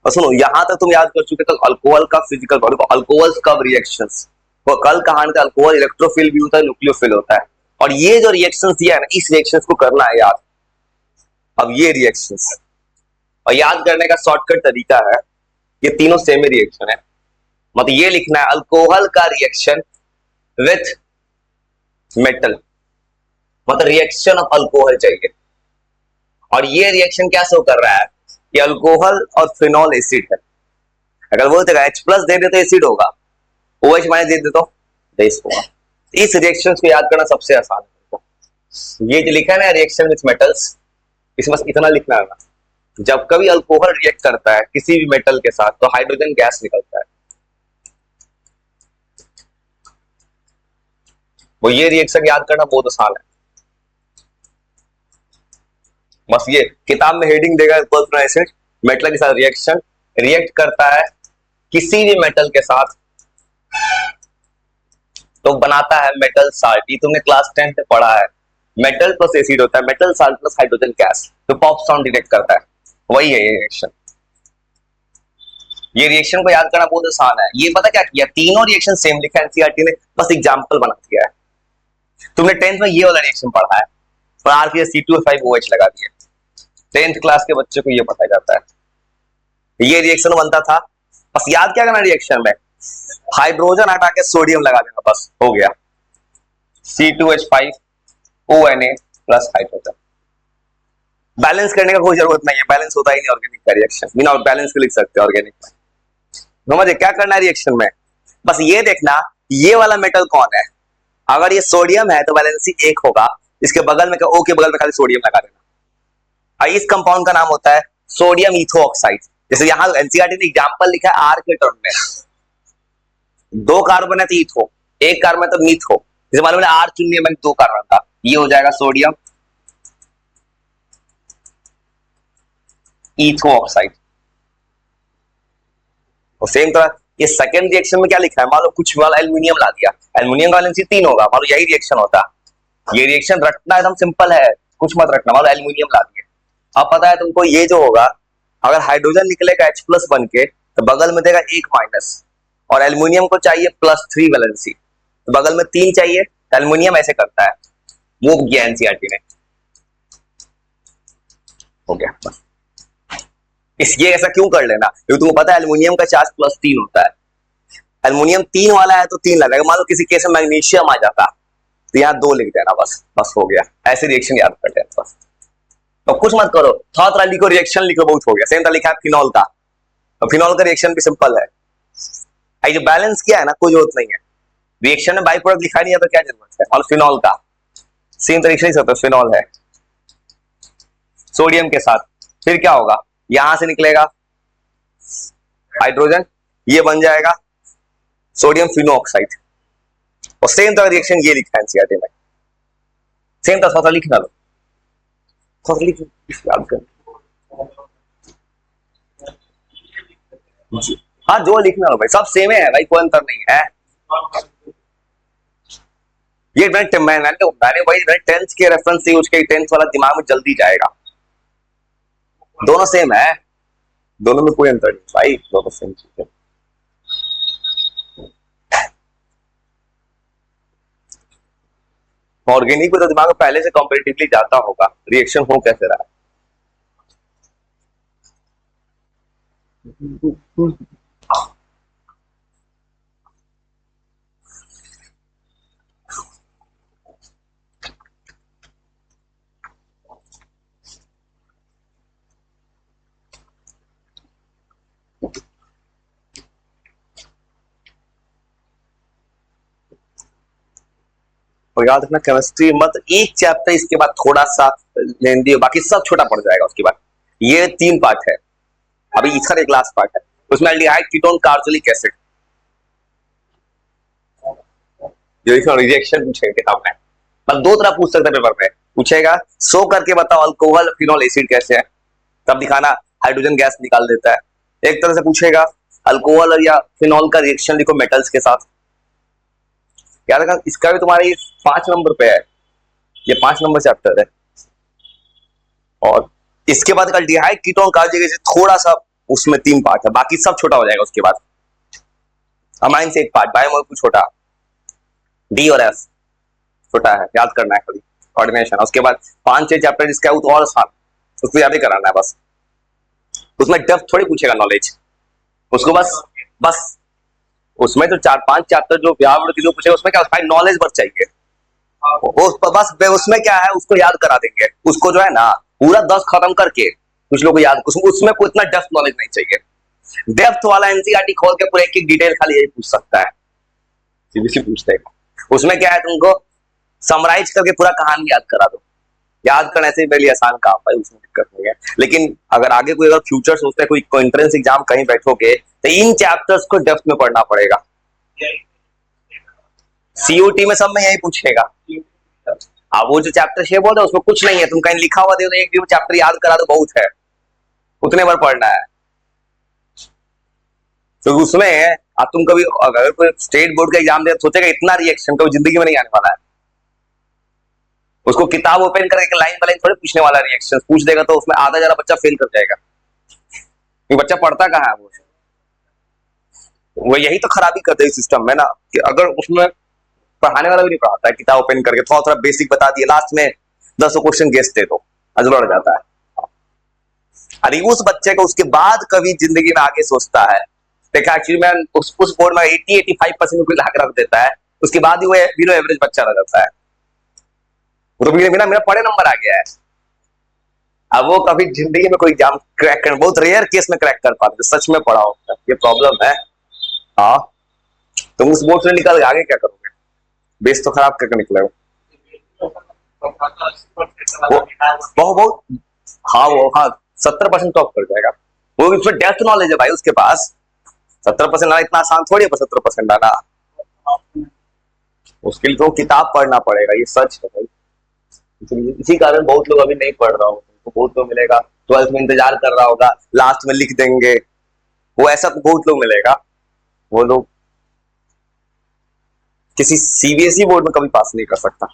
और सुनो यहां तक तुम याद कर चुके तो अल्कोहल का फिजिकल बॉडी को अल्कोहल्स कब रिएक्शंस, वो कल कहानी था अल्कोहल इलेक्ट्रोफिल भी होता है न्यूक्लियोफिल होता है, और ये जो रिएक्शंस दिया है ना इस रिएक्शंस को करना है याद। अब ये रिएक्शंस और याद करने का शॉर्टकट तरीका है, ये तीनों सेम ही रिएक्शन है, मतलब ये लिखना है अल्कोहल का रिएक्शन विथ मेटल, मतलब रिएक्शन ऑफ अल्कोहल चाहिए। और ये रिएक्शन क्या शो कर रहा है कि अल्कोहल और फिनॉल एसिड है, अगर बोलते H प्लस दे दे तो एसिड होगा, OH माइनस दे दे तो बेस होगा। इस रिएक्शन को याद करना सबसे आसान है। ये जो लिखा है ना रिएक्शन विथ मेटल्स, इसमें इतना लिखना है ना, जब कभी अल्कोहल रिएक्ट करता है किसी भी मेटल के साथ तो हाइड्रोजन गैस निकलता है, वो ये रिएक्शन याद करना बहुत आसान है। बस ये किताब में हेडिंग देगा एसिड मेटल के साथ रिएक्शन रिएक्ट करता है किसी भी मेटल के साथ तो बनाता है मेटल साल्ट। ये तुमने क्लास 10 में पढ़ा है, मेटल प्लस एसिड होता है, metal salt plus hydrogen gas, तो पॉप साउंड डिटेक्ट करता है, वही है ये रिएक्शन। ये रिएक्शन को याद करना बहुत आसान है। ये पता क्या किया, तीनों रिएक्शन सेम लिखा है एनसीईआरटी ने, बस एग्जांपल बना दिया है। तुमने 10th में ये वाला रिएक्शन पढ़ा है और आर C2H5OH लगा दिया, 10th क्लास के बच्चे को ये पता जाता है। ये रिएक्शन बनता था, बस याद क्या करना रिएक्शन में, हाइड्रोजन हटा के सोडियम लगा देना, बस हो गया C2H5ONA प्लस हाइड्रोजन। बैलेंस करने का कोई जरूरत नहीं है, बैलेंस होता ही नहीं ऑर्गेनिक का रिएक्शन, बिना बैलेंस के लिख सकते हैं ऑर्गेनिक में। समझे क्या करना है रिएक्शन में, बस ये देखना ये वाला मेटल कौन है, अगर ये सोडियम है तो वैलेंसी 1 होगा, इसके बगल में O के बगल में खाली सोडियम लगा देना। इस कंपाउंड का नाम होता है सोडियम इथो ऑक्साइड। जैसे यहाँ एनसीईआरटी ने एग्जांपल लिखा है आर के टर्म में, 2 कार्बन है तो इथो, 1 कार्बन है तो मिथो, जैसे मालूम है आर चुननी है मैंने 2 कार्बन था, ये हो जाएगा सोडियम इथो ऑक्साइड। और सेम तरह ये सेकंड रिएक्शन में क्या लिखा है, मान लो कुछ वाला एल्युमिनियम ला दिया, एल्युमिनियम का वैलेंसी 3 होगा, मान लो यही रिएक्शन होता, ये रिएक्शन रटना एकदम सिंपल है, कुछ मत रखना, मान लो एल्युमिनियम ला दिया। अब पता है तुमको ये जो होगा, अगर हाइड्रोजन निकलेगा H प्लस बन के तो बगल में देगा 1 माइनस, और एल्युमिनियम को चाहिए +3 वैलेंसी, तो बगल में 3 चाहिए, तो एल्युमिनियम ऐसे करता है, मूव किया एनसीईआरटी ने, हो गया बस। ये ऐसा क्यों कर लेना, क्योंकि तुमको पता है एल्युमिनियम का चार्ज +3 होता है, एल्युमिनियम 3 वाला है तो 3 लगेगा, मान लो किसी केस में मैग्नीशियम आ जाता तो यहाँ 2 लिख देना, बस बस हो गया। ऐसे रिएक्शन याद कर लेना बस, तो कुछ मत करो, थोड़ा थोड़ा लिखो, रिएक्शन लिखो, बहुत हो गया। सेम लिखा है फिनॉल का, तो फिनॉल का रिएक्शन भी सिंपल है, जो बैलेंस किया है ना कोई जरूरत नहीं है, रिएक्शन में बाई प्रोडक्ट लिखा नहीं है तो क्या जरूरत है। और फिनॉल का सेम तरीके से फिनॉल है सोडियम के साथ, फिर क्या होगा, यहां से निकलेगा हाइड्रोजन, ये बन जाएगा सोडियम फिनो ऑक्साइड, और सेम तरह रिएक्शन ये लिखा है एनसीईआरटी में, सेम तरह थोड़ा लिखना लो, थोड़ा लिख याद कर, हाँ जो लिखना लो भाई, सब सेम है भाई, कोई अंतर नहीं है। ये मैंने वही 10th के रेफरेंस से यूज किया, 10th वाला दिमाग में जल्दी जाएगा, दोनों सेम है, दोनों में कोई अंतर नहीं भाई, दोनों सेम चीज है। ऑर्गेनिक में तो दिमाग में पहले से कॉम्पिटिटिवली जाता होगा, रिएक्शन हो कैसे रहा है। और याद रखना केमिस्ट्री मत एक चैप्टर, इसके बाद थोड़ा सा लेंदी हो, बाकी सब छोटा पड़ जाएगा उसके बाद। ये 3 पार्ट है, अभी ईथर एक लास्ट पार्ट है, उसमें एल्डिहाइड कीटोन कार्बोनिक एसिड, जो रिएक्शन पूछेगा किताब में, बस 2 तरह पूछ सकते हैं पेपर में, पूछेगा शो करके बताओ अल्कोहल फिनॉल एसिड कैसे है, तब दिखाना हाइड्रोजन गैस निकाल देता है। एक तरह से पूछेगा अल्कोहल या फिनॉल का रिएक्शन लिखो मेटल्स के साथ, याद रखना इसका भी तुम्हारे 5 नंबर पे है, ये 5 नंबर चैप्टर है। और इसके बाद एल्डिहाइड कीटोन कार्बोनिक एसिड थोड़ा सा उसमें 3 पार्ट है, बाकी सब छोटा हो जाएगा उसके बाद। अमाइन से 1 पार्ट, बायोमोलिक्यूल छोटा, डी और एफ छोटा है, याद करना है खाली, कोऑर्डिनेशन। उसके बाद 5-6 चैप्टर जिसका है वो तो और आसान, उसको याद ही कराना है बस। उसमें डेप्थ थोड़ी पूछेगा नॉलेज, उसको बस बस उसमें तो 4-5 चैप्टर जो व्यावहारिक जो पूछेगा उसमें क्या उसका नॉलेज बस चाहिए, वो बस उसमें क्या है उसको याद करा देंगे, उसको जो है ना पूरा 10 खत्म करके कुछ लोग को याद, उसमें कोई इतना डेप्थ नॉलेज नहीं चाहिए। डेप्थ वाला एनसीईआरटी खोल के पूरा एक एक डिटेल खाली यही पूछ सकता है, सीबीएसई पूछते हैं। उसमें क्या है तुमको समराइज करके पूरा कहानी याद करा दो, याद करने से पहले आसान काम है, उसमें दिक्कत नहीं है। लेकिन अगर आगे कोई अगर फ्यूचर सोचता है, कोई एंट्रेंस एग्जाम कहीं बैठोगे तो इन चैप्टर्स को डेप्थ में पढ़ना पड़ेगा। सीयूटी में सब में यही पूछेगा। अब वो जो चैप्टर 6 बोल रहे उसमें कुछ नहीं है, तुम कहीं लिखा हुआ दे दो, एक भी चैप्टर याद करा दो बहुत है, उतने बार पढ़ना है। तो उसमें अब तुम कभी अगर कोई स्टेट बोर्ड का एग्जाम दे सोचेगा इतना रिएक्शन कभी जिंदगी में नहीं आने वाला है। उसको किताब ओपन करके लाइन बाय लाइन थोड़ी पूछने वाला, रिएक्शन पूछ देगा तो उसमें आधा ज्यादा बच्चा फेल कर जाएगा। ये बच्चा पढ़ता कहाँ है वो यही तो खराबी करते हैं सिस्टम में ना, कि अगर उसमें पढ़ाने वाला भी नहीं पढ़ाता है, किताब ओपन करके थोड़ा थोड़ा बेसिक बता दिए, लास्ट में 10 क्वेश्चन गेस दे दो, आज लड़ जाता है। अरे उस बच्चे को उसके बाद कभी जिंदगी में आगे सोचता है, देखा एक्चुअली मैं उस बोर्ड में 80-85% को लाके रख देता है, उसके बाद ही वो बिलो एवरेज बच्चा रह जाता है, वो तो मेरा पढ़े नंबर आ गया है। अब वो कभी जिंदगी में कोई एग्जाम क्रैक कर, बहुत रेयर केस में क्रैक कर पाते, सच में पढ़ा होता है, ये प्रॉब्लम है। हाँ तुम उस बोर्ड से निकल आगे क्या करोगे, बेस तो खराब करके निकले बहुत। हाँ वो हाँ 70% टॉप कर जाएगा वो, इसमें डेप्थ नॉलेज है भाई उसके पास। 70% लाना इतना आसान थोड़ी है, 70% लाना, उसके लिए तो किताब पढ़ना पड़ेगा, ये सच है भाई। इसी कारण बहुत लोग अभी नहीं पढ़ रहा होगा, तो बहुत लोग मिलेगा 12th में इंतजार कर रहा होगा, लास्ट में लिख देंगे, वो ऐसा तो बहुत लोग मिलेगा। वो लोग किसी सीबीएसई बोर्ड में कभी पास नहीं कर सकता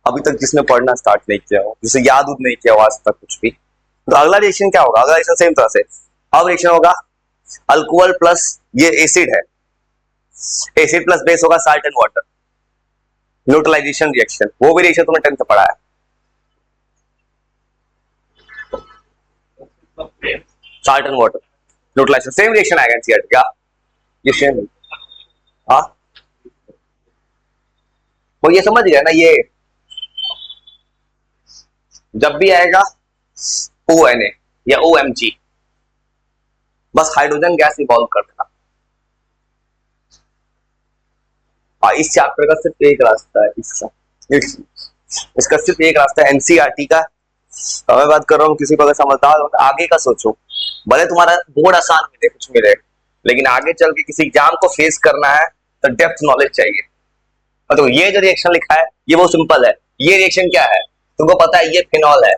अभी तक, जिसने पढ़ना स्टार्ट नहीं किया हो, जिसे याद नहीं किया हो आज तक कुछ भी। तो अगला रिएक्शन क्या होगा, अगला रिएक्शन सेम तरह से अब रिएक्शन होगा अल्कोहल प्लस, ये एसिड है, एसिड प्लस बेस होगा salt and water, neutralization reaction, वो भी रिएक्शन तुमने 10th पढ़ा है। Salt and water neutralization same reaction आएगा एनसीईआरटी का, ये सेम। हाँ वो ये समझ गया ना, ये जब भी आएगा ONA या OMG, बस हाइड्रोजन गैस इवॉल्व कर देना। इस चैप्टर का सिर्फ एक रास्ता है, इसका सिर्फ एक रास्ता है एनसीईआरटी का। मैं बात कर रहा हूँ किसी को अगर समझदार हो तो आगे का सोचो, भले तुम्हारा बोर्ड आसान मिले कुछ मिले, लेकिन आगे चल के किसी एग्जाम को फेस करना है तो डेप्थ नॉलेज चाहिए। तो ये जो रिएक्शन लिखा है ये बहुत सिंपल है, ये रिएक्शन क्या है तुमको पता है, ये फिनॉल है।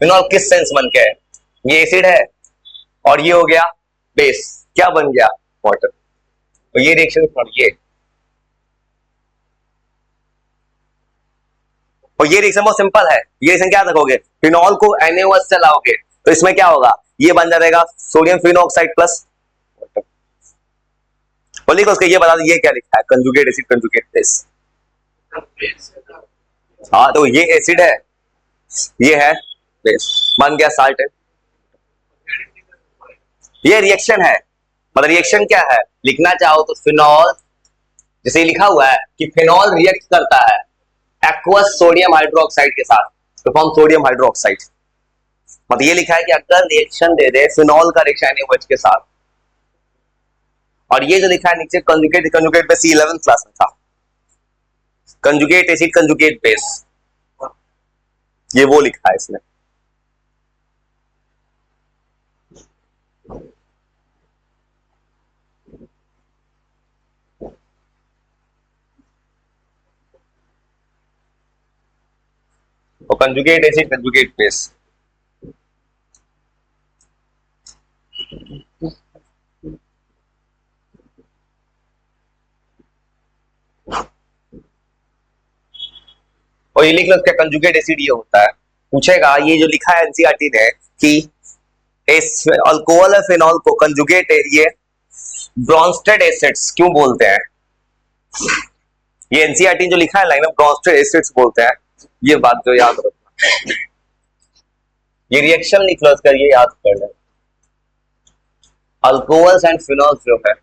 फिनॉल किस सेंस बन के है, ये एसिड है और ये हो गया बेस, क्या बन गया वाटर। तो ये रिएक्शन ये, और ये रिएक्शन बहुत सिंपल है, ये रिएक्शन क्या रखोगे, फिनॉल को NaOH से लाओगे तो इसमें क्या होगा, ये बन जाएगा सोडियम फिनोक्साइड प्लस वाटर। और लिखो उसके ये बता दो ये क्या लिखा है, कंजुगेट एसिड कंजुगेट बेस। हाँ तो ये एसिड है, ये है बेस, बन गया साल्ट है। ये रिएक्शन है, मतलब रिएक्शन क्या है लिखना चाहो तो फिनॉल, जैसे लिखा हुआ है कि फिनॉल रिएक्ट करता है एक्वस सोडियम हाइड्रोक्साइड के साथ तो फॉर्म सोडियम हाइड्रोक्साइड। मतलब ये लिखा है कि अगर रिएक्शन दे दे फिनॉल का रिएक्शन NaOH के साथ, और ये जो लिखा है नीचे conjugate, conjugate base 11th class में था, कंजुगेट एसिड कंजुगेट बेस, ये वो लिखा है इसमें। और कंजुगेट एसिड कंजुगेट बेस, और ये लिख लो क्या कंजुगेट एसिड ये होता है। पूछेगा ये जो लिखा है एनसीईआरटी ने कि अल्कोहल और फिनॉल को कंजुगेट ये ब्रॉन्स्टेड एसिड्स क्यों बोलते हैं? ये एनसीईआरटी जो लिखा है लाइन में ब्रॉन्स्टेड एसिड्स बोलते हैं, ये बात जो याद रखना। ये रिएक्शन लिख लो इसका, ये याद कर लें। अल्कोहल्स एंड फिनॉल्स जो है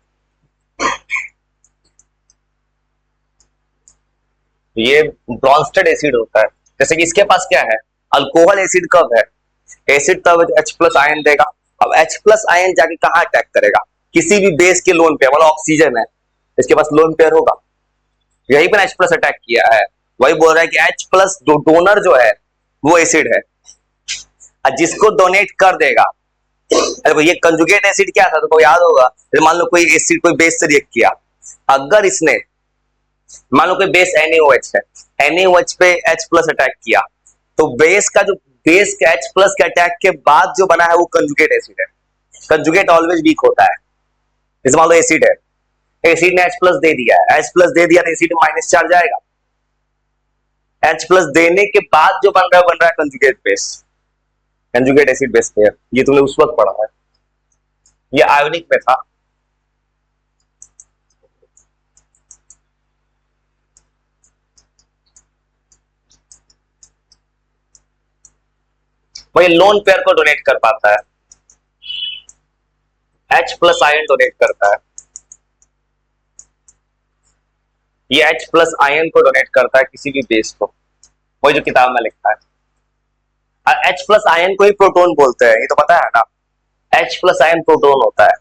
ये ब्रॉन्स्टेड एसिड होता है। जैसे कि इसके पास क्या है, अल्कोहल एसिड कब है, एसिड तब H प्लस आयन देगा। अब H प्लस आयन जाके कहां अटैक करेगा, किसी भी बेस के लोन पेयर, मतलब ऑक्सीजन है इसके पास लोन पेयर होगा, यही पर H प्लस अटैक किया है। वही बोल रहा है कि H प्लस जो डोनर जो है वो एसिड है, और जिसको डोनेट कर देगा, अरे ये कंजुगेट एसिड क्या था तो याद होगा। मान लो कोई एसिड कोई बेस से रिएक्ट किया, अगर इसने मान लो कोई बेस NaOH है, NaOH पे H प्लस अटैक किया, तो बेस का जो बेस के H प्लस के अटैक के बाद जो बना है वो कंजुगेट एसिड है। कंजुगेट ऑलवेज वीक होता है। जैसे मान लो एसिड है, एसिड ने H प्लस दे दिया है, H प्लस दे दिया तो एसिड माइनस चार्ज आएगा। H प्लस देने के बाद जो बन रहा है conjugate base, conjugate acid base pair. ये तुमने उस वक्त पढ़ा है, ये आयोनिक में था। वो ये लोन पेयर को डोनेट कर पाता है, H प्लस आयन डोनेट करता है, ये H प्लस आयन को डोनेट करता है किसी भी बेस को, वही जो किताब में लिखा है। और H प्लस आयन को ही प्रोटॉन बोलते हैं, ये तो पता है ना। H प्लस आयन प्रोटॉन होता है,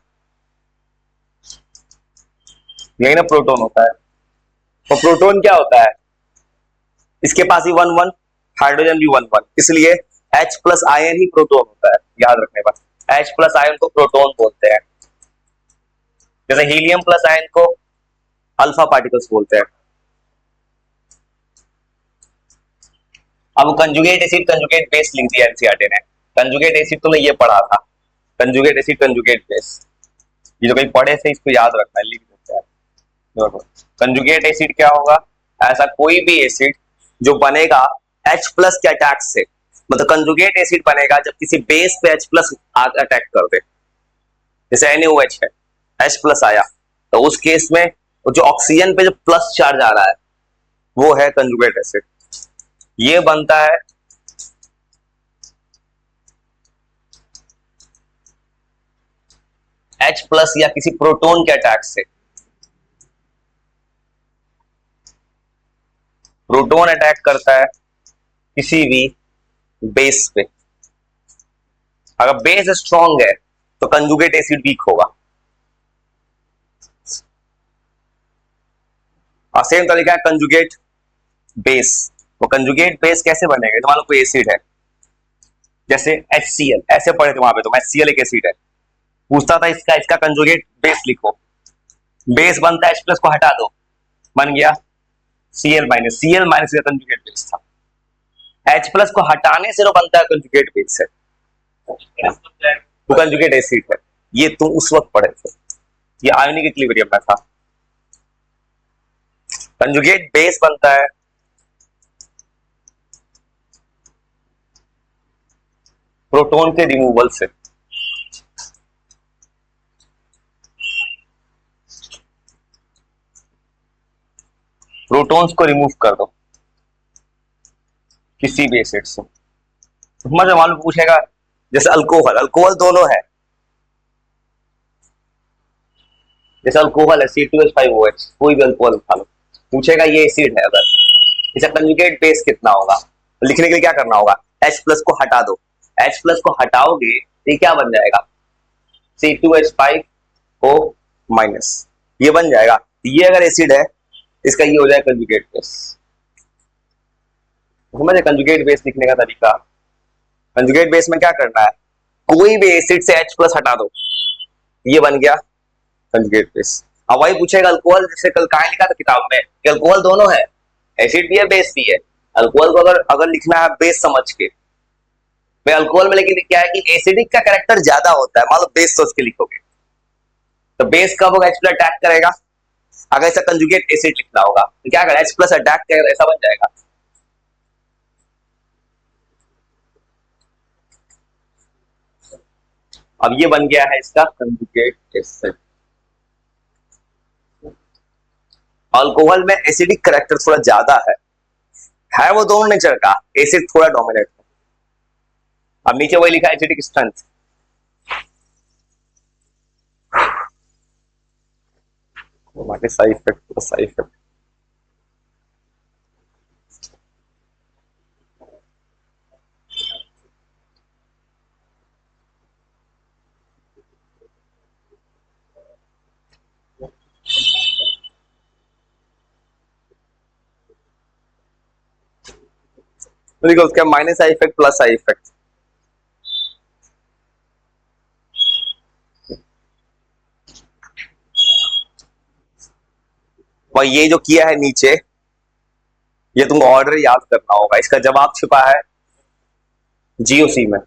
यही ना प्रोटॉन होता है। तो प्रोटॉन क्या होता है, इसके पास ही 1 1, हाइड्रोजन भी 1 1, इसलिए H प्लस आयन ही प्रोटॉन होता है, याद रखने पर। H प्लस आयन को प्रोटॉन बोलते हैं, जैसे हीलियम प्लस आयन को अल्फा पार्टिकल्स बोलते हैं। अब कंजुगेट एसिड कंजुगेट बेस लिख दिया एनसीईआरटी ने। कंजुगेट एसिड तुमने ये पढ़ा था, कंजुगेट एसिड कंजुगेट बेस, ये जो कहीं पढ़े थे इसको याद रखना है, लिख देते हैं। कंजुगेट एसिड क्या होगा, ऐसा कोई भी एसिड जो बनेगा H प्लस के अटैक से, मतलब कंजुगेट एसिड बनेगा जब किसी बेस पे H प्लस अटैक कर दे। जैसे NaOH है, H प्लस आया, तो उस केस में जो ऑक्सीजन पे जो प्लस चार्ज आ रहा है वो है कंजुगेट एसिड। ये बनता है H प्लस या किसी प्रोटॉन के अटैक से। प्रोटॉन अटैक करता है किसी भी बेस पे, अगर बेस स्ट्रॉन्ग है तो कंजुगेट एसिड वीक होगा। और सेम तरीका है कंजुगेट बेस। वो कंजुगेट बेस कैसे बनेगा, तो मान लो कोई एसिड है, जैसे HCl, ऐसे पढ़े थे वहां पे, तो HCl एक एसिड है, पूछता था इसका इसका कंजुगेट बेस लिखो, बेस बनता है H प्लस को हटा दो, बन गया Cl माइनस, Cl माइनस का कंजुगेट बेस था। H प्लस को हटाने से जो बनता है कंजुगेट बेस है, वो कंजुगेट एसिड है। ये तुम उस वक्त पढ़े थे, ये आयोनिक इक्विलिब्रियम में था। कंजुगेट बेस बनता है प्रोटॉन के रिमूवल से। प्रोटॉन्स को रिमूव कर दो किसी भी एसिड से। मतलब मालूम पूछेगा, जैसे अल्कोहल, अल्कोहल दोनों है, जैसे अल्कोहल है C2H5OH, कोई भी अल्कोहल उठा लो, पूछेगा ये एसिड है, अगर इसका कंजुगेट बेस कितना होगा, तो लिखने के लिए क्या करना होगा, H प्लस को हटा दो, H प्लस को हटाओगे तो ये क्या बन जाएगा, C2H5O माइनस, ये बन जाएगा। ये अगर एसिड है, इसका ये हो जाएगा कंजुगेट बेस। समझे कंजुगेट बेस लिखने का तरीका। कंजुगेट बेस में क्या करना है, कोई भी एसिड से H प्लस हटा दो, ये बन गया कंजुगेट बेस। अब वही पूछेगा अल्कोहल, जैसे कल कहां लिखा था किताब में कि अल्कोहल दोनों है, एसिड भी है बेस भी है। अल्कोहल को अगर अगर लिखना है बेस समझ के, मैं अल्कोहल में, लेकिन क्या है कि एसिडिक का कैरेक्टर ज्यादा होता है, मान लो बेस सोच के लिखोगे, तो बेस कब होगा, H प्लस अटैक करेगा। अगर ऐसा कंजुगेट एसिड लिखना होगा तो क्या करेगा, H प्लस अटैक करेगा, ऐसा बन जाएगा। अब ये बन गया है इसका कंजुगेट एसिड। अल्कोहल में एसिडिक करेक्टर थोड़ा ज्यादा है वो दोनों नेचर का, एसिड थोड़ा डोमिनेट है। अब नीचे वही लिखा है acidic strength. Side effect side effect तो देखो उसका minus I effect plus I effect. और ये जो किया है नीचे, ये तुमको ऑर्डर याद करना होगा, इसका जवाब छिपा है जीओसी में।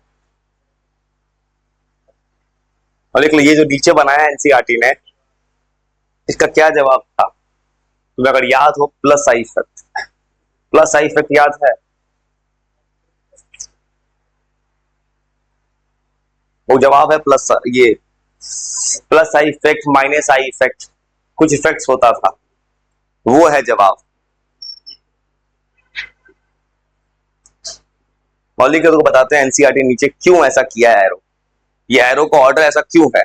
और देख लो ये जो नीचे बनाया है एनसीईआरटी ने, इसका क्या जवाब था तुम्हें अगर याद हो, plus I effect. Plus I effect याद है? वो जवाब है प्लस, ये plus I effect minus I effect, कुछ इफेक्ट्स होता था, वो है जवाब। मौलिक को बताते हैं एनसीईआरटी नीचे क्यों ऐसा किया है एरो, ये एरो का ऑर्डर ऐसा क्यों है।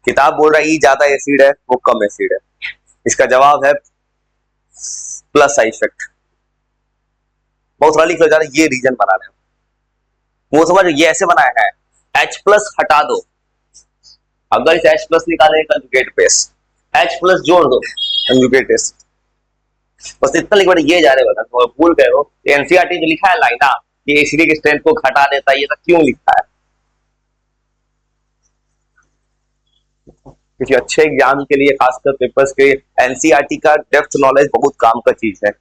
किताब बोल रहा है ई ज्यादा एसिड है वो कम एसिड है, इसका जवाब है प्लस आई इफेक्ट। बहुत सारा लिख लो, ये रीजन बना रहे हो वो समझ, ये ऐसे बनाया है H प्लस हटा दो, अगर इस H प्लस निकालेंगे कंजुगेट बेस, H प्लस जोड़ दो कंजुगेट बेस। बस इतना लिख, ये जा रहे हो तो भूल गए हो एनसीईआरटी जो लिखा है लाइना ये एसिडिक स्ट्रेंथ को घटा देता है, ये सब क्यों लिखा है? किसी अच्छे एग्जाम के लिए, खासकर पेपर्स के एनसीईआरटी का डेप्थ नॉलेज बहुत काम का चीज है।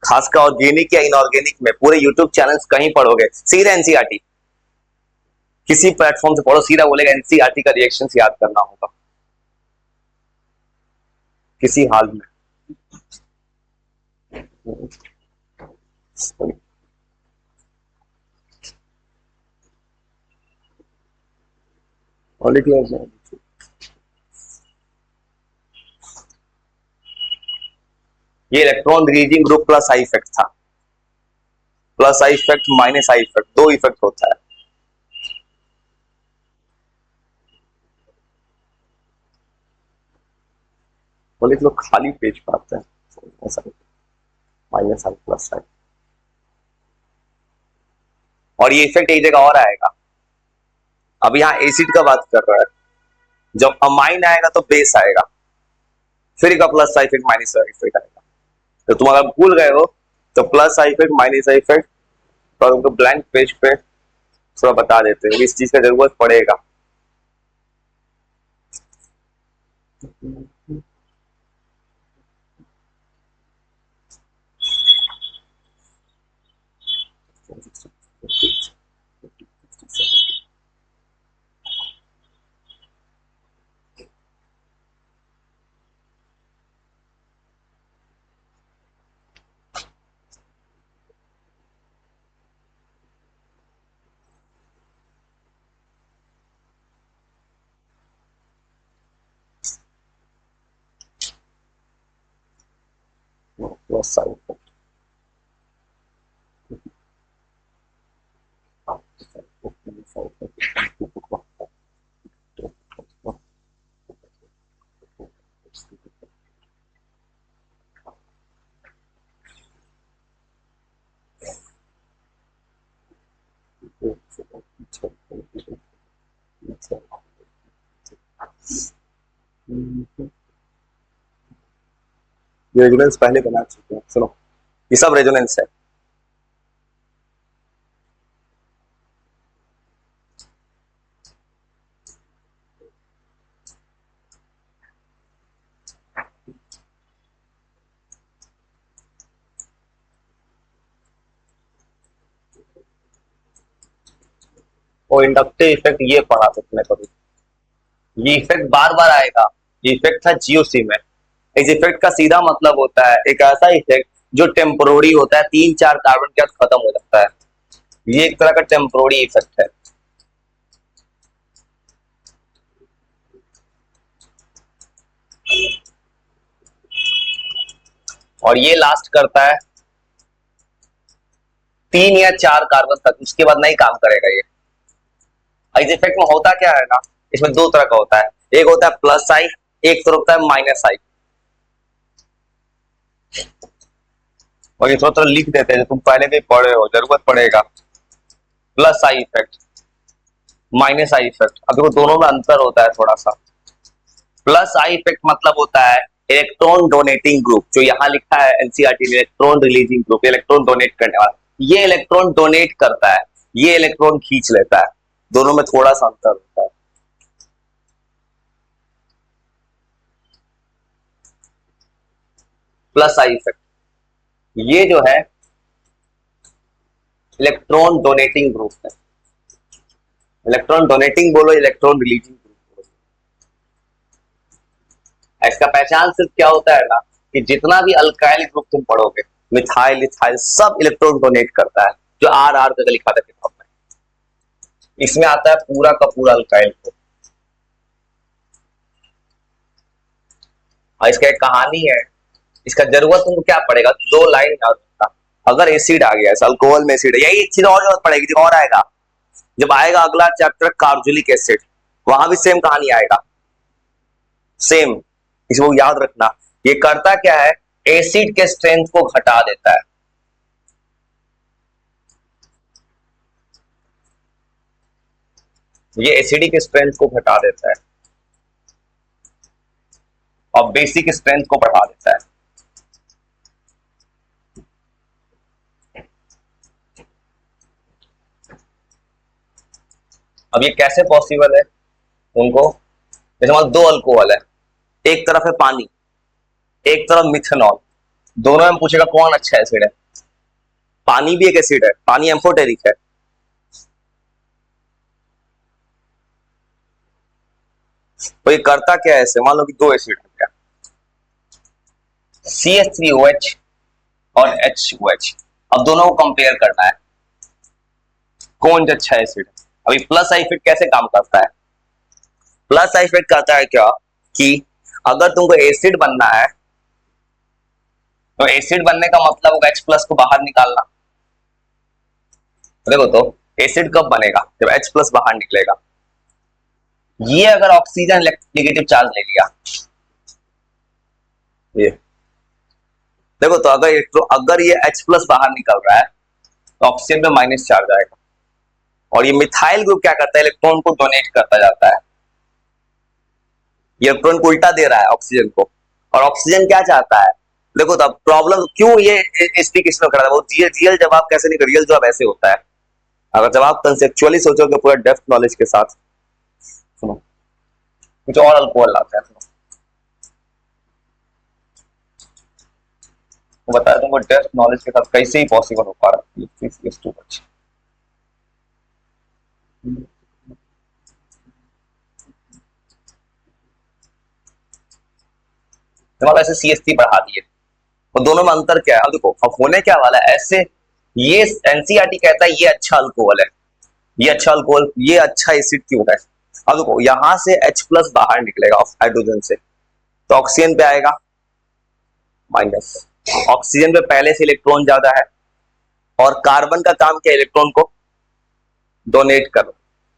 खासकर ऑर्गेनिक या इनऑर्गेनिक में पूरे यूट्यूब चैनल्स कहीं पढ़ोगे सीधा एनसीईआरटी, किसी प्लेटफॉर्म से पढ़ो सीधा बोलेगा एनसीईआरटी का रिएक्शन याद करना होगा किसी हाल में। और लिख लो ये electron releasing group plus I effect था, plus I effect minus I effect, दो इफेक्ट होता है। वो लिख लो खाली पेज पर आता है माइनस आई प्लस आई, और ये इफेक्ट एक जगह और आएगा। अब यहाँ एसिड का बात कर रहा है, जब अमाइन आएगा तो बेस आएगा, फिर का plus I effect minus I effect आएगा। तो तुम अगर भूल गए हो तो plus I effect minus I effect और उनको ब्लैंक पेज पे थोड़ा बता देते हैं, इस चीज का जरूरत पड़ेगा। प्लस आई इफेक्ट ये रेजोनेंस पहले बना चुके हैं, सुनो ये सब रेजोनेंस है। और इंडक्टिव इफेक्ट ये पढ़ा सकते कभी, ये इफेक्ट बार बार आएगा, ये इफेक्ट था जीओसी में। इस इफेक्ट का सीधा मतलब होता है एक ऐसा इफेक्ट जो टेम्पोररी होता है, 3-4 कार्बन के साथ खत्म हो जाता है। ये एक तरह का टेम्पोररी इफेक्ट है। और ये लास्ट करता है 3 या 4 कार्बन तक, उसके बाद नहीं काम करेगा ये। इस इफेक्ट में होता क्या है ना, इसमें दो तरह का होता है, एक होता है प्लस आई, एक तरह होता है माइनस आई। और ये थोड़ा लिख देते हैं, तुम पहले भी पढ़े हो, जरूरत पड़ेगा। Plus I effect, minus I effect, अब देखो दोनों में अंतर होता है थोड़ा सा। प्लस आई इफेक्ट मतलब होता है इलेक्ट्रॉन डोनेटिंग ग्रुप, जो यहाँ लिखा है एनसीईआरटी में electron releasing group, electron donate करने वाला। ये इलेक्ट्रॉन डोनेट करता है, ये इलेक्ट्रॉन खींच लेता है, दोनों में थोड़ा सा अंतर होता है। प्लस आई इफेक्ट ये जो है इलेक्ट्रॉन डोनेटिंग ग्रुप है, इलेक्ट्रॉन डोनेटिंग बोलो, इलेक्ट्रॉन रिलीजिंग ग्रुप बोलो। इसका पहचान सिर्फ क्या होता है ना, कि जितना भी अल्काइल ग्रुप तुम पढ़ोगे, मिथाइल इथाइल, सब इलेक्ट्रॉन डोनेट करता है, जो आर आर जगह लिखा था किताब में। इसमें आता है पूरा का पूरा अल्काइल ग्रुप। और इसका एक कहानी है, इसका जरूरत तुमको क्या पड़ेगा, 2 लाइन याद रखना। अगर एसिड आ गया, अल्कोहल में एसिड है, यही एक चीज और जरूरत पड़ेगी, और आएगा जब आएगा अगला चैप्टर कार्बोक्सिलिक एसिड, वहां भी सेम कहानी आएगा, सेम। इसको याद रखना। ये करता क्या है, एसिड के स्ट्रेंथ को घटा देता है। ये एसिडिक स्ट्रेंथ को घटा देता है और बेसिक स्ट्रेंथ को बढ़ा देता है। अब ये कैसे पॉसिबल है उनको, जैसे मान 2 अल्कोहल है, एक तरफ है पानी, एक तरफ मिथेनॉल, दोनों में पूछेगा कौन अच्छा एसिड है। पानी भी एक एसिड है, पानी एम्फोटेरिक है। तो ये करता क्या है, ऐसे मान लो कि 2 एसिड है क्या, CH3OH और HOH। अब दोनों को कंपेयर करना है, कौन अच्छा एसिड है। अभी प्लस आई इफेक्ट कैसे काम करता है, प्लस आई इफेक्ट करता है क्या, कि अगर तुमको एसिड बनना है, तो एसिड बनने का मतलब होगा H प्लस को बाहर निकालना। देखो तो एसिड कब बनेगा, जब H प्लस बाहर निकलेगा। ये अगर ऑक्सीजन नेगेटिव चार्ज ले लिया, ये देखो तो अगर ये H प्लस बाहर निकल रहा है, तो ऑक्सीजन में माइनस चार्ज आएगा। और ये मिथाइल ग्रुप क्या करता है, इलेक्ट्रॉन को डोनेट करता जाता है, ये इलेक्ट्रॉन को उल्टा दे रहा है ऑक्सीजन को। और ऑक्सीजन क्या चाहता है, देखो तो प्रॉब्लम क्यों ये स्पीक इसमें कर रहा है, वो रियल जवाब कैसे नहीं, रियल जवाब ऐसे होता है। अगर जवाब कंसेप्चुअली सोचोगे पूरा डेप्थ नॉलेज के साथ, सुनो कुछ और अल्कोहल लाता है, सुनो वो बताया तुमको डेप्थ नॉलेज के साथ कैसे ही पॉसिबल हो पा रहा है, इज टू मच। मतलब ऐसे CH3 बढ़ा दिए, तो दोनों में अंतर क्या है, अब देखो अब होने क्या वाला है ऐसे। ये एनसीईआरटी कहता है ये अच्छा अल्कोहल है, ये अच्छा अल्कोहल, ये अच्छा एसिड क्यों है। अब देखो यहां से H प्लस बाहर निकलेगा हाइड्रोजन से, तो ऑक्सीजन पे आएगा माइनस। ऑक्सीजन पे पहले से इलेक्ट्रॉन ज्यादा है, और कार्बन का काम क्या, इलेक्ट्रॉन को डोनेट करो।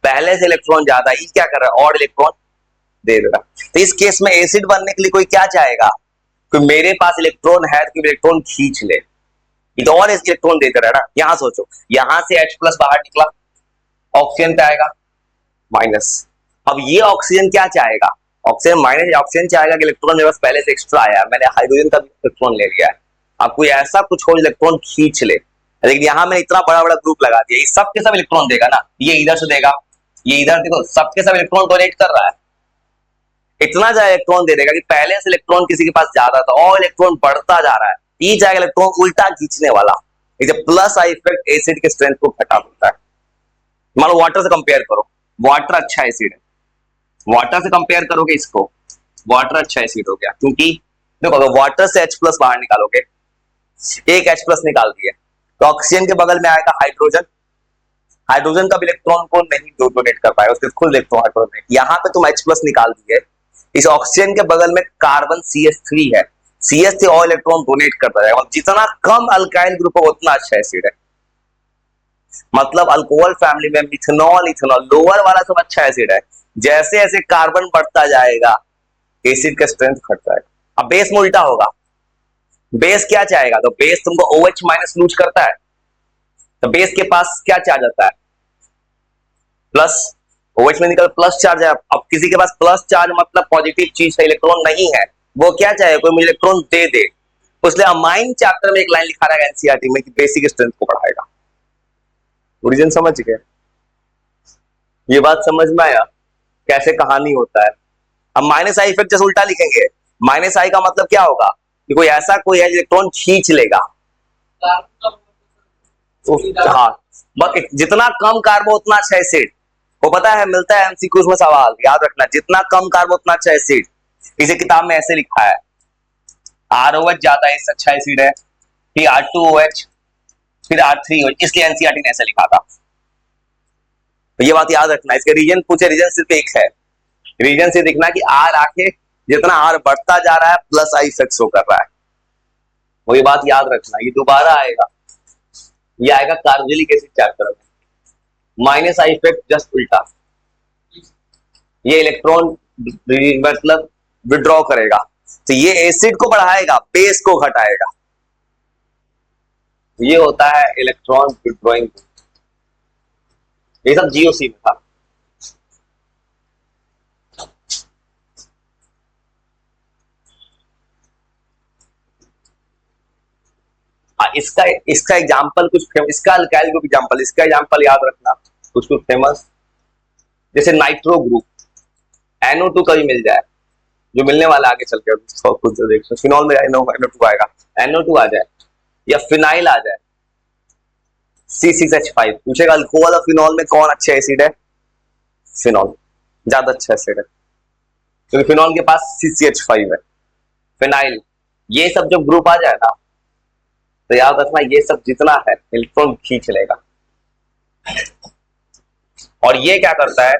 पहले से इलेक्ट्रॉन ज्यादा, ये क्या कर रहा है, और इलेक्ट्रॉन दे देगा। तो इस केस में एसिड बनने के लिए कोई क्या चाहेगा, कि मेरे पास इलेक्ट्रॉन है तो इलेक्ट्रॉन खींच ले, ये तो और इलेक्ट्रॉन देता है ना। यहां सोचो, यहां से H प्लस बाहर निकला, ऑक्सीजन पे आएगा माइनस। अब ये ऑक्सीजन क्या चाहेगा, ऑक्सीजन माइनस, ऑक्सीजन चाहेगा कि इलेक्ट्रॉन मेरे पास पहले से एक्स्ट्रा आया, मैंने हाइड्रोजन का भी इलेक्ट्रॉन ले लिया है। अब कोई ऐसा कुछ हो इलेक्ट्रॉन खींच ले, लेकिन यहां मैंने इतना बड़ा बड़ा ग्रुप लगा दिया, ये सब के सब इलेक्ट्रॉन देगा ना, ये इधर से देगा, ये इधर, देखो सबके सब इलेक्ट्रॉन डोनेट कर रहा है, इतना ज्यादा इलेक्ट्रॉन दे देगा कि पहले से इलेक्ट्रॉन किसी के पास ज्यादा था और इलेक्ट्रॉन बढ़ता जा रहा है, ये जाएगा इलेक्ट्रॉन उल्टा खींचने वाला। प्लस आई इफेक्ट एसिड के स्ट्रेंथ को घटा देता है। मान लो वाटर से कंपेयर करो, वाटर अच्छा एसिड है, वाटर से कंपेयर करोगे इसको, वाटर अच्छा एसिड हो गया, क्योंकि देखो अगर वाटर से H प्लस बाहर निकालोगे, एक H प्लस निकाल दिए, तो ऑक्सीजन के बगल में आएगा हाइड्रोजन, हाइड्रोजन का भी इलेक्ट्रॉन को नहीं डोनेट कर पाएगा, उसके खुद इलेक्ट्रॉन हाइड्रोजन। यहाँ पे तुम H प्लस निकाल दिए, इस ऑक्सीजन के बगल में कार्बन CH3 है, CH3 और इलेक्ट्रॉन डोनेट करता जाएगा। जितना कम अल्काइल ग्रुप होगा उतना अच्छा एसिड है। मतलब अल्कोहल फैमिली में मिथनॉल, इथेनॉल, लोअर वाला सब अच्छा एसिड है। जैसे जैसे कार्बन बढ़ता जाएगा एसिड का स्ट्रेंथ घट जाएगा। अब बेस में उल्टा होगा, बेस क्या चाहेगा, तो बेस तुमको OH माइनस लूज करता है, तो बेस के पास क्या चार्ज आता है, प्लस। OH में निकल प्लस चार्ज है। अब किसी के पास प्लस चार्ज मतलब पॉजिटिव चीज है, इलेक्ट्रॉन नहीं है, वो क्या चाहे, कोई मुझे इलेक्ट्रॉन दे दे। इसलिए अमाइन चैप्टर में एक लाइन लिखा रहेगा एनसीईआरटी में कि बेसिक स्ट्रेंथ को बढ़ाएगा। ओरिजिन समझ गए, ये बात समझ में आया कैसे कहानी होता है। अब माइनस आई इफेक्ट जैसे उल्टा लिखेंगे, माइनस आई का मतलब क्या होगा कि कोई ऐसा कोई है इलेक्ट्रॉन खींच लेगा। हाँ, जितना कम कार्बन उतना अच्छा एसिड, वो पता है मिलता है एमसीक्यूज में सवाल, याद रखना, जितना कम कार्बन उतना अच्छा एसिड। इसे किताब में ऐसे लिखा है, ROH ज्यादा अच्छा एसिड है, फिर R2OH, फिर R3OH, इसलिए एनसीईआरटी ने ऐसे लिखा था। तो ये बात याद रखना। इसके रीजन पूछे, रीजन सिर्फ एक है, रीजन से दिखना कि R आके जितना R बढ़ता जा रहा है प्लस आई इफेक्ट शो कर रहा है, वही बात याद रखना। ये दोबारा आएगा, ये आएगा कार्बोक्सिलिक एसिड चैप्टर में, माइनस आई इफेक्ट जस्ट उल्टा। ये इलेक्ट्रॉन मतलब विड्रॉ करेगा, तो ये एसिड को बढ़ाएगा, बेस को घटाएगा। ये होता है इलेक्ट्रॉन विड्रॉइंग। ये सब जीओसी में था। इसका एग्जांपल कुछ इसका अल्काइल ग्रुप एग्जांपल, इसका एग्जांपल याद रखना कुछ कुछ फेमस, जैसे नाइट्रो ग्रुप, NO2 का भी मिल जाए, जो मिलने वाला आगे चल के कुछ जो देखो, फिनॉल में NO2 आएगा, NO2 आ जाए या फिनाइल आ जाए, C6H5। पूछेगा अल्कोहल और फिनॉल में कौन अच्छा एसिड है, फिनॉल ज्यादा अच्छा एसिड है, क्योंकि फिनॉल के पास CCH5 है। फिनाइल, ये सब जो ग्रुप आ जाए ना, तो याद रखना ये सब जितना है इलेक्ट्रॉन खींच लेगा। और ये क्या करता है,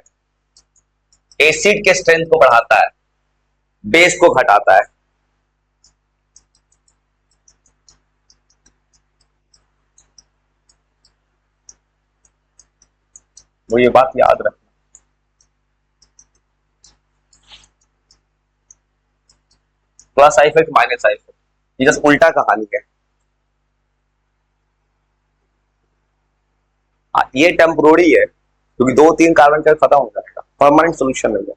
एसिड के स्ट्रेंथ को बढ़ाता है, बेस को घटाता है। वो ये बात याद रखना। Plus I effect minus I effect, ये जस्ट उल्टा कहानी है। ये टेम्पोररी है, क्योंकि 2-3 कार्बन का खत्म हो जाएगा, परमानेंट सोल्यूशन नहीं है।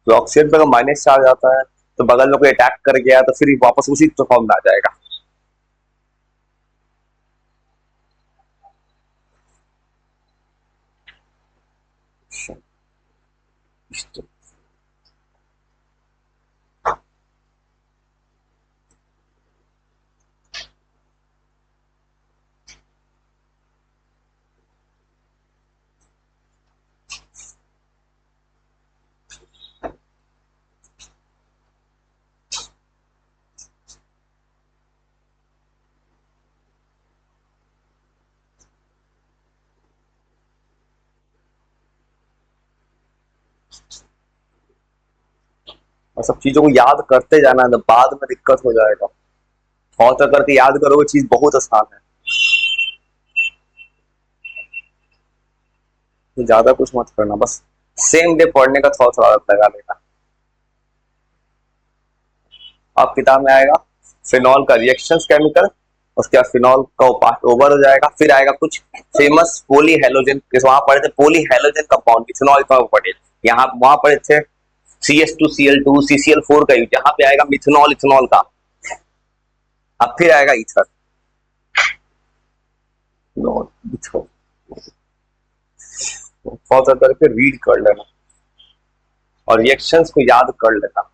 तो ऑक्सीजन पे अगर माइनस चार्ज आता है तो बगल में कोई अटैक कर गया तो फिर वापस उसी फॉर्म में आ जाएगा। और सब चीजों को याद करते जाना, तो बाद में दिक्कत हो जाएगा। थॉट करके याद करोगे चीज बहुत आसान है, तो ज्यादा कुछ मत करना, बस सेम डे पढ़ने का थॉट लगा लेना। अब किताब में आएगा फिनॉल का रिएक्शंस केमिकल, उसके बाद फिनॉल का पार्ट ओवर हो जाएगा, फिर आएगा कुछ फेमस पोली हेलोजन, वहां पढ़े थे पोली हेलोजन कंपाउंड, इथेनॉल का पढ़े, यहाँ वहां पढ़े थे CH2Cl2 CCl4 का यूज, यहाँ पे आएगा मिथेनॉल इथेनॉल का। अब फिर आएगा ईथर, फॉलो करके रीड कर लेना और रिएक्शंस को याद कर लेना।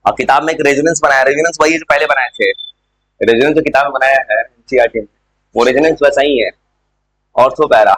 अब किताब में एक रेजोनेंस बनाया, रेजोनेंस वही जो पहले बनाए थे, रेजोनेंस जो किताब में बनाया है एनसीईआरटी में, वो रेजोनेंस वैसा ही है, ऑर्थो पैरा।